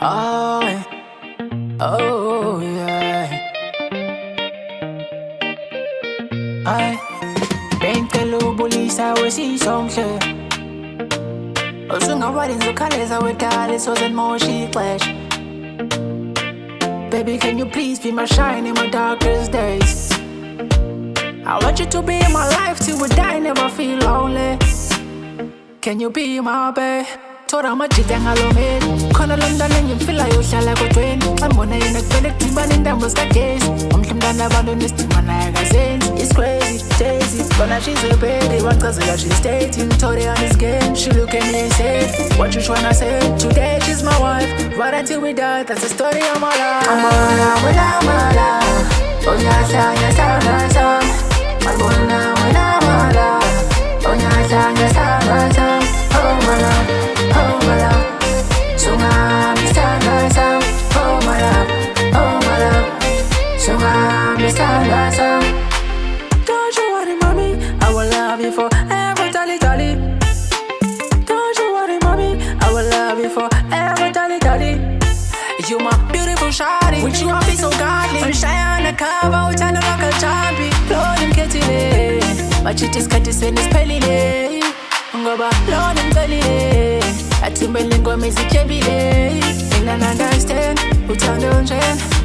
Oh, oh yeah. Ay, benke lobulisa wesisomhle. Usungawali nzokhaleza wedala sozenmoshi ixesha. Baby, can you please be my shine in my darkest days? I want you to be in my life till we die, never feel lonely. Can you be my babe? Thoda amajita ngalomeli khona lo mntwana engimfilayo uhlala kodweni xa mbona yena kuvele kudibana intambo zikagesi omhle mntana abantu nesidima naye akazenzi. It's crazy, Daisy, bona she's a baby wachazela she's dating Tory on his game. She look at me and said, what you tryna say? Today she's my wife, right until we die, that's the story of my life. I'm on with my life, oh yeah, yeah, yeah, I'm on with my life, oh yeah, yeah, yeah, oh my love. Oh my love, sungami sithandwa oh my love, sungami sithandwa. Don't you worry, mommy, I will love you forever, dolly, dolly. Don't you worry, mommy, I will love you forever, dolly, dolly. You my beautiful shawty, with you I feel so godly. I'm shy on the cover, uthanda like a champi. Lord, ngikethile, bachithi isikhathi senu siphelile. Ngoba lona ngicela athimbele ingoma ezityebile. Mina understand uthando nje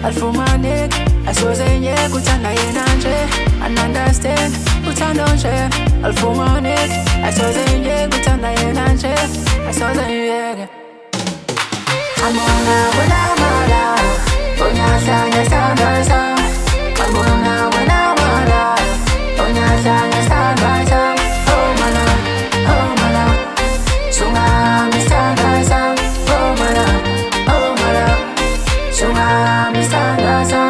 alifumaneki asoze ngiyeke uthanda yena nje. I understand uthando nje alifumaneki asoze ngiyeke uthanda yena nje. Asoze ngiyeke. I'm on with my love, oh yeah, yeah, yeah. I'm on with my love, oh yeah, yeah, yeah. Oh my love, oh my love, sungami sithandwa oh my love, sungami sithandwa.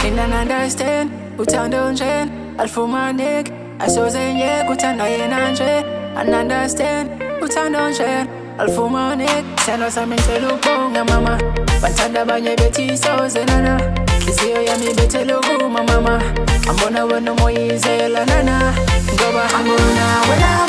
Mina understand uthando nje alifumaneki asoze ngiyeke uthanda yena nje. I understand uthando nje alifumaneki. Sithandwa sami ngicela ukubonga mama, bathanda abanye bethi soze nana. Inhliziyo yami ibethela ukuma mama, ambona wena umoya izela nana. Ngoba ambona wena